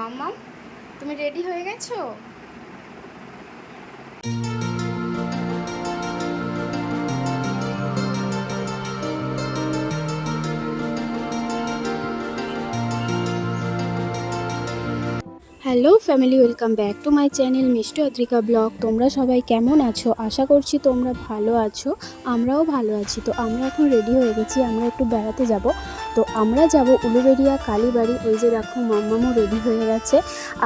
মাম্মাম, তুমি রেডি হয়ে গেছো? Hello family, welcome back to my channel মিষ্টি অদ্রিকা ব্লগ। তোমরা সবাই কেমন আছো? আশা করছি তোমরা ভালো আছো, আমরাও ভালো আছি। তো আমরা এখন রেডি হয়ে গেছি, আমরা একটু বেড়াতে যাব। তো আমরা যাব উলুবেড়িয়া কালীবাড়ি। ওই যে দেখো মাম্মামও রেডি হয়ে গেছে।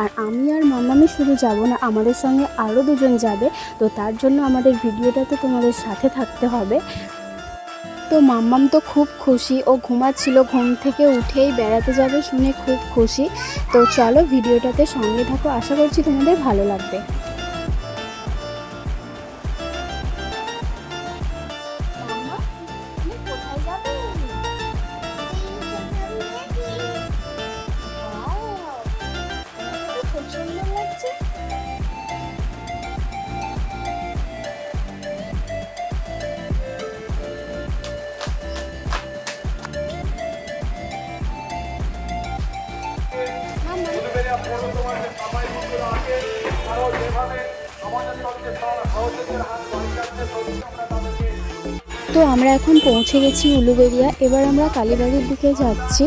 আর আমি আর মাম্মামি শুধু যাব না, আমাদের সঙ্গে আরও দুজন যাবে। তো তার জন্য আমাদের ভিডিওটাতে তোমাদের সাথে থাকতে হবে। তো মাম্মাম তো খুব খুশি, ও ঘুমাচ্ছিল, ঘুম থেকে উঠেই বেড়াতে যাবে শুনে খুব খুশি। তো চলো ভিডিওটাতে সঙ্গে থাকো, আশা করছি তোমাদের ভালো লাগবে। তো আমরা এখন পৌঁছে গেছি উলুবেড়িয়া। এবার আমরা কালীবাড়ির দিকে যাচ্ছি।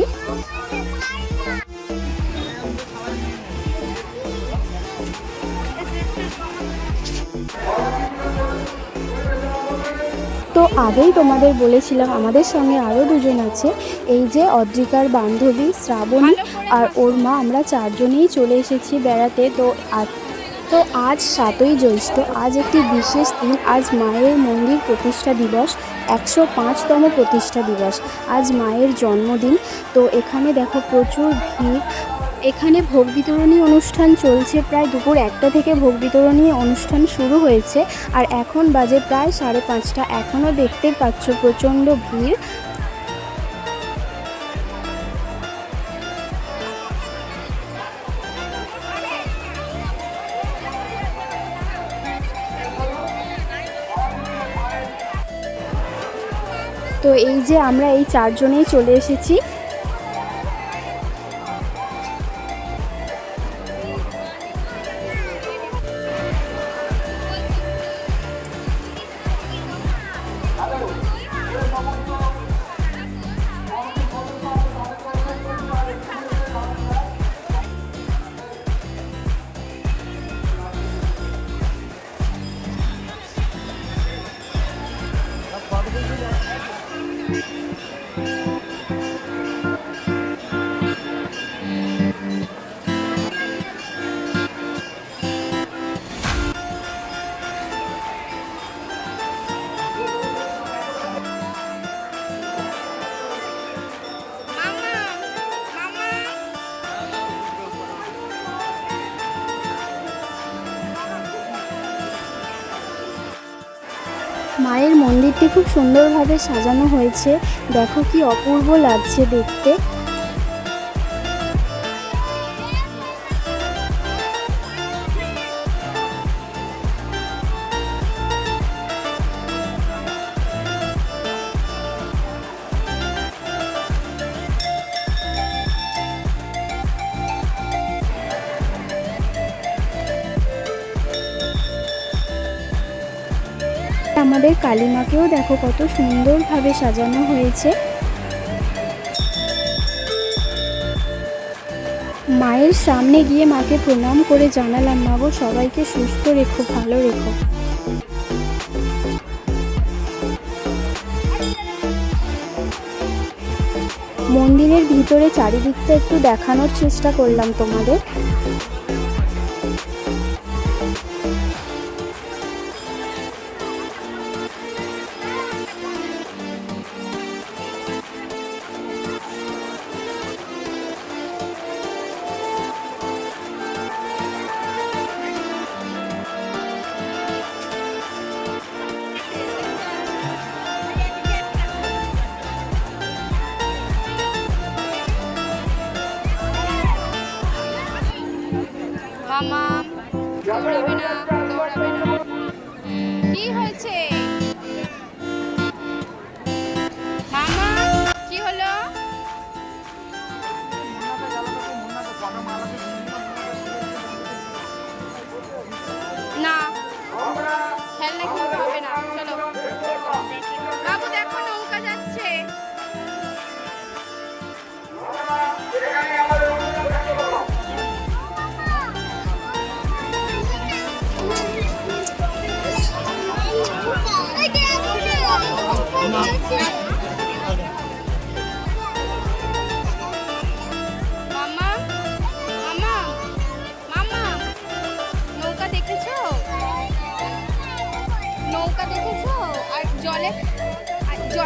তো আগেই তোমাদের বলেছিলাম আমাদের সঙ্গে আরও দুজন আছে, এই যে অদ্রিকার বান্ধবী শ্রাবণী আর ওর মা। আমরা চারজনেই চলে এসেছি বেড়াতে। তো আজ 7ই জ্যৈষ্ঠ, আজ একটি বিশেষ দিন। আজ মায়ের মন্দির প্রতিষ্ঠা দিবস, 105তম প্রতিষ্ঠা দিবস। আজ মায়ের জন্মদিন। তো এখানে দেখো প্রচুর ভিড়। এখানে ভোগ বিতরণী অনুষ্ঠান চলছে, প্রায় দুপুর 1টা থেকে ভোগ বিতরণী অনুষ্ঠান শুরু হয়েছে। আর এখন বাজে প্রায় 5:30। এখনও দেখতে পাচ্ছ প্রচণ্ড ভিড়। তো এই যে আমরা এই চারজনেই চলে এসেছি। মায়ের মন্দিরটি খুব সুন্দরভাবে সাজানো হয়েছে, দেখো কি অপূর্ব লাগছে দেখতে। আমাদের কালীমাকেও দেখো কত সুন্দরভাবে সাজানো হয়েছে। মায়ের সামনে গিয়ে মাকে প্রণাম করে জানালাম, মা গো সবাইকে সুস্থ রেখো, ভালো রেখো। মন্দিরের ভিতরে চারিদিকটা একটু দেখানোর চেষ্টা করলাম তোমাদের। মামা দৌড়াবে না, দৌড়াবে না। কি হয়েছে মামা? কি হলো?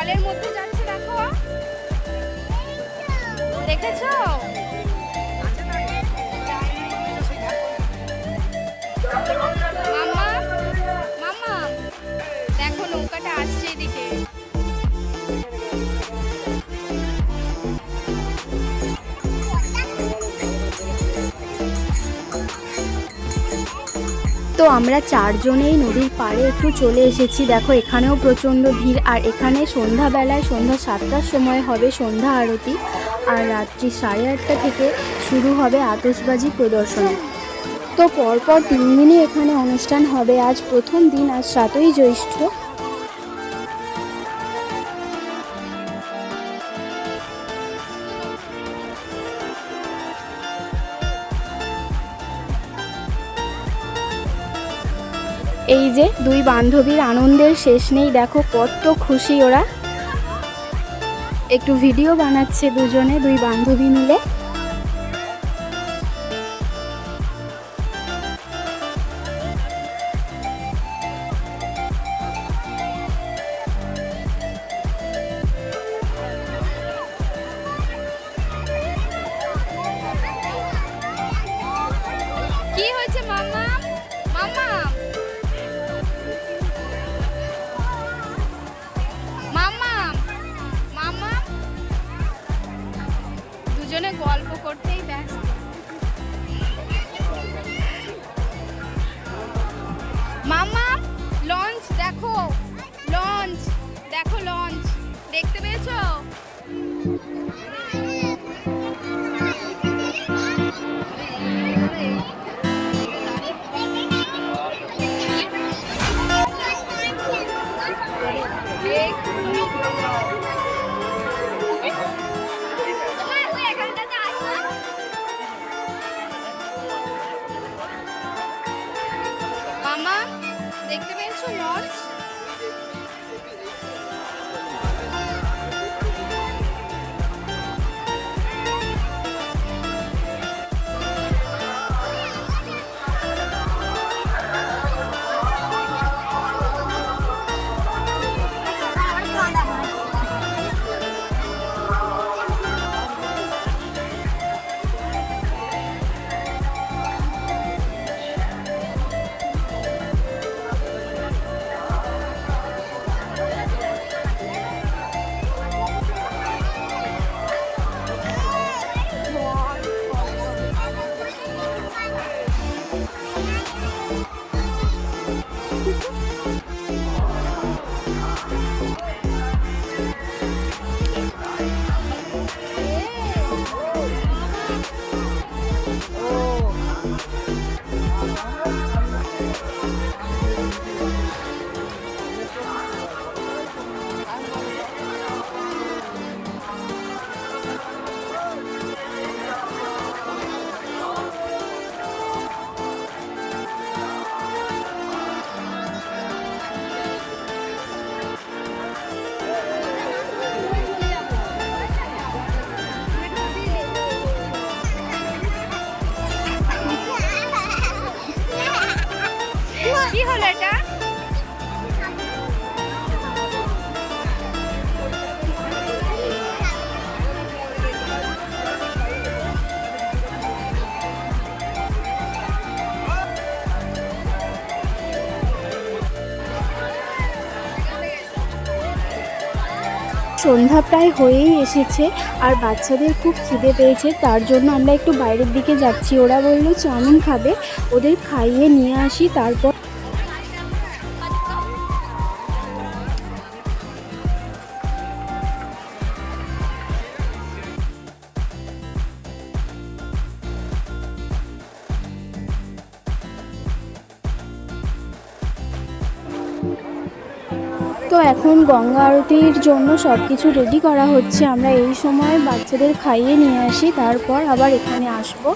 জলের মধ্যে যাচ্ছে, দেখো, দেখেছো? মাম্মা, মাম্মা, দেখো নৌকাটা আসছে এদিকে। তো আমরা চারজনেই নদীর পাড়ে একটু চলে এসেছি। দেখো এখানেও প্রচণ্ড ভিড়, আর এখানে সন্ধ্যাবেলায় সন্ধ্যা 7টার সময় হবে সন্ধ্যা আরতি, আর রাত্রি 8:30 থেকে শুরু হবে আতশবাজি প্রদর্শনী। তো পরপর 3 দিনই এখানে অনুষ্ঠান হবে। আজ প্রথম দিন, আজ 7ই জ্যৈষ্ঠ। এই যে দুই বান্ধবীর আনন্দের শেষ নেই, দেখো কত খুশি ওরা। একটু ভিডিও বানাচ্ছে দুজনে, দুই বান্ধবী মিলে। কি হয়েছে মাম্মা? মাম্মা, মাম্মা, মাম্মা, দুজনে গল্প করতেই ব্যস্ত। মাম্মা, লঞ্চ দেখো, লঞ্চ দেখো, লঞ্চ দেখতে পেয়েছো? মামা, দেখতে পেয়েছো লঞ্চ? কি হলো এটা? সন্ধ্যা প্রায় হয়েই এসেছে, আর বাচ্চাদের খুব খিদে পেয়েছে, তার জন্য আমরা একটু বাইরের দিকে যাচ্ছি। ওরা বললো চাউমিন খাবে, ওদের খাইয়ে নিয়ে আসি তারপর। তো এখন গঙ্গা আরতির জন্য সব কিছু রেডি করা হচ্ছে। আমরা এই সময় বাচ্চাদের খাইয়ে নিয়ে আসি, তারপর আবার এখানে আসবো।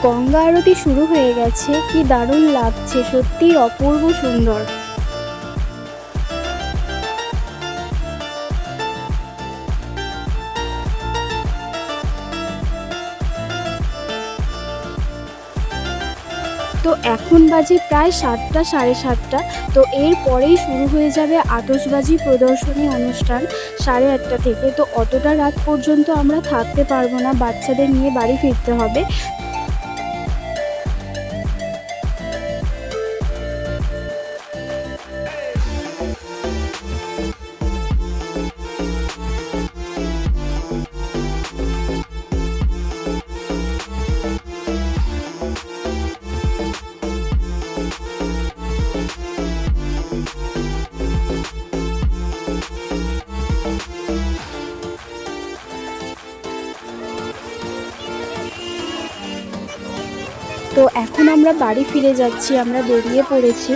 গঙ্গা আরতি শুরু হয়ে গেছে। কি দারুণ লাগছে, সত্যি অপূর্ব সুন্দর। তো এখন বাজে প্রায় 7টা, সাড়ে 7টা। তো এরপরেই শুরু হয়ে যাবে আতশবাজি প্রদর্শনী অনুষ্ঠান 8:30 থেকে। তো অতটা রাত পর্যন্ত আমরা থাকতে পারবো না, বাচ্চাদের নিয়ে বাড়ি ফিরতে হবে। তো এখন আমরা বাড়ি ফিরে যাচ্ছি, আমরা বেরিয়ে পড়েছি।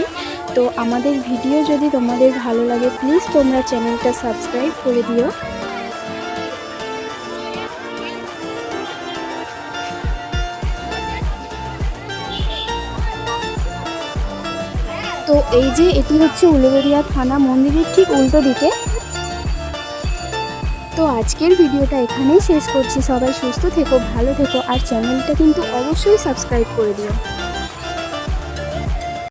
তো আমাদের ভিডিও যদি তোমাদের ভালো লাগে প্লিজ তোমরা চ্যানেলটা সাবস্ক্রাইব করে দিও। তো এই যে এটি হচ্ছে উলুবেড়িয়া থানা, মন্দিরের ঠিক উল্টো দিকে। তো আজকের ভিডিওটা এখানেই শেষ করছি। সবাই সুস্থ থেকো, ভালো থেকো, আর চ্যানেলটা কিন্তু অবশ্যই সাবস্ক্রাইব করে দিও।